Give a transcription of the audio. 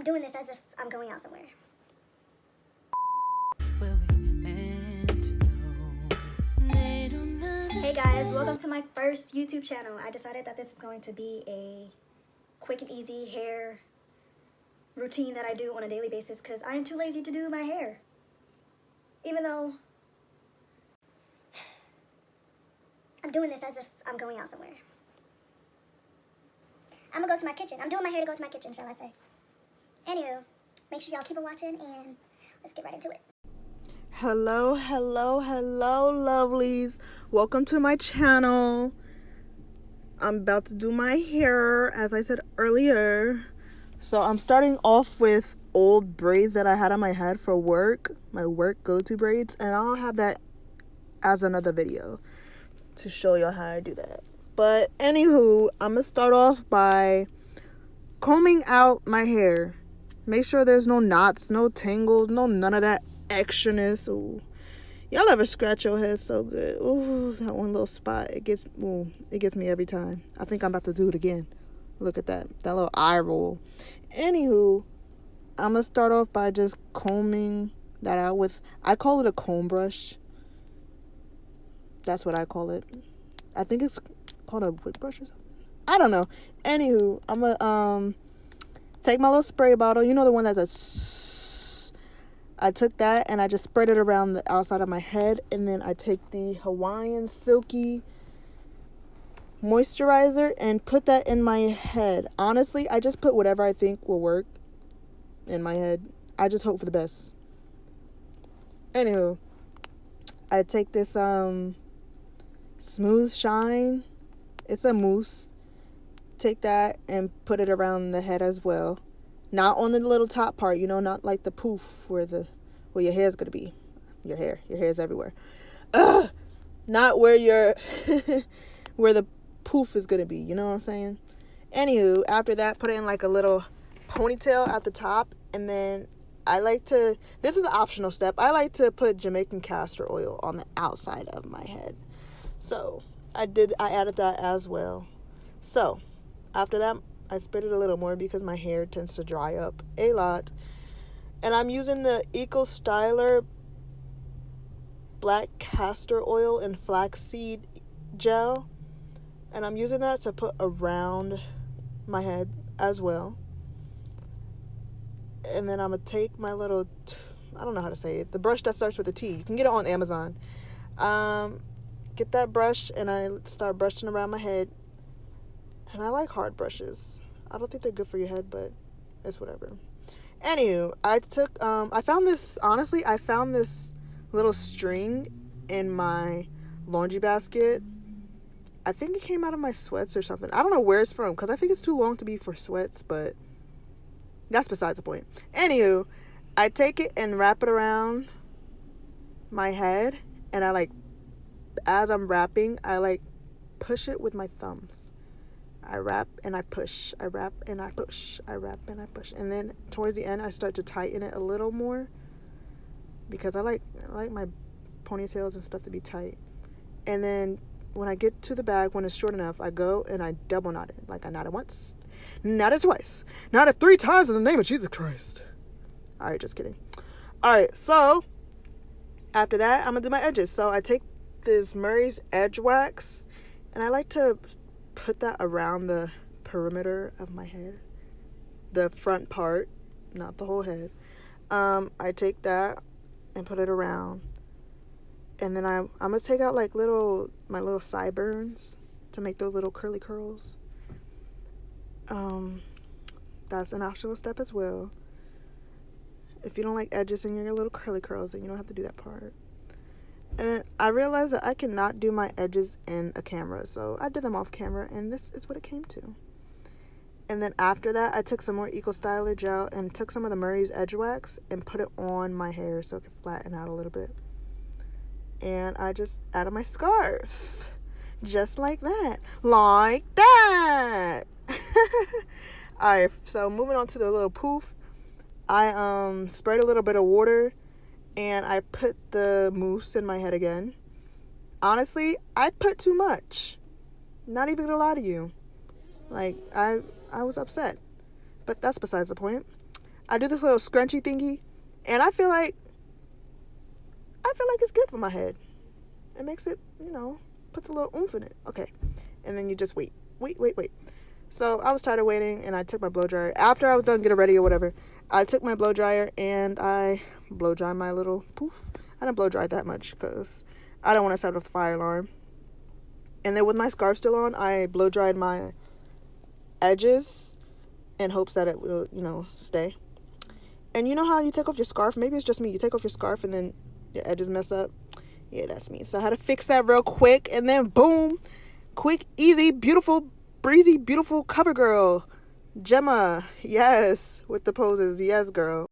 I'm doing this as if I'm going out somewhere. Hey guys, welcome to my first YouTube channel. I decided that this is going to be a quick and easy hair routine that I do on a daily basis because I am too lazy to do my hair. Even though I'm doing this as if I'm going out somewhere. I'm gonna go to my kitchen. I'm doing my hair to go to my kitchen, shall I say. Anywho, make sure y'all keep on watching and let's get right into it. Hello, lovelies. Welcome to my channel. I'm about to do my hair, as I said earlier. So I'm starting off with old braids that I had on my head for work, my work go-to braids, and I'll have that as another video to show you how I do that. But anywho, I'm gonna start off by combing out my hair. Make sure there's no knots, no tangles, none of that extraness. Ooh, y'all ever scratch your head so good? Ooh, that one little spot, it gets me every time. I think I'm about to do it again. Look at that little eye roll. Anywho, I'm gonna start off by just combing that out with, I call it a comb brush. That's what I call it. I think it's called a whip brush or something. I don't know. Anywho, I'm gonna take my little spray bottle. You know the one that's I took that and I just spread it around the outside of my head, and then I take the Hawaiian Silky moisturizer and put that in my head. Honestly, I just put whatever I think will work in my head. I just hope for the best. Anywho, I take this Smooth Shine. It's a mousse. Take that and put it around the head as well. Not on the little top part, not like the poof where your hair's gonna be. Your hair's everywhere. Not where your where the poof is gonna be. You know what I'm saying? Anywho, after that, put it in like a little ponytail at the top, and then this is an optional step. I like to put Jamaican castor oil on the outside of my head. So I added that as well. So after that, I spread it a little more because my hair tends to dry up a lot. And I'm using the Eco Styler black castor oil and flaxseed gel. And I'm using that to put around my head as well. And then I'm going to take my little, I don't know how to say it, the brush that starts with a T. You can get it on Amazon. Get that brush and I start brushing around my head. And I like hard brushes. I don't think they're good for your head, but it's whatever. Anywho, I found this little string in my laundry basket. I think it came out of my sweats or something. I don't know where it's from because I think it's too long to be for sweats, but that's besides the point. Anywho, I take it and wrap it around my head, and as I'm wrapping, I push it with my thumbs. I wrap and I push. I wrap and I push. I wrap and I push. And then towards the end, I start to tighten it a little more because I like my ponytails and stuff to be tight. And then when I get to the bag, when it's short enough, I go and I double knot it. Like I knot it once, knot it twice, knot it 3 times in the name of Jesus Christ. All right, just kidding. All right, so after that, I'm going to do my edges. So I take this Murray's Edge Wax, and I like to put that around the perimeter of my head, the front part, not the whole head. I take that and put it around, and then I'm gonna take out my little sideburns to make those little curly curls. That's an optional step as well. If you don't like edges in your little curly curls, then you don't have to do that part. And I realized that I cannot do my edges in a camera, so I did them off camera, and this is what it came to. And then after that, I took some more Eco Styler gel and took some of the Murray's Edge Wax and put it on my hair so it could flatten out a little bit. And I just added my scarf, just like that, like that. All right, so moving on to the little poof, I sprayed a little bit of water and I put the mousse in my head again. Honestly, I put too much. Not even gonna lie to you. I was upset. But that's besides the point. I do this little scrunchy thingy, and I feel like it's good for my head. It makes it, puts a little oomph in it. Okay. And then you just wait. So I was tired of waiting, and I took my blow dryer. After I was done getting ready or whatever, I took my blow dryer and I blow dried my little poof. I didn't blow dry that much because I don't want to set off the fire alarm. And then with my scarf still on, I blow dried my edges in hopes that it will, stay. And you know how you take off your scarf? Maybe it's just me. You take off your scarf and then your edges mess up. Yeah, that's me. So I had to fix that real quick, and then boom, quick, easy, beautiful, breezy, beautiful cover girl. Gemma, yes, with the poses. Yes, girl.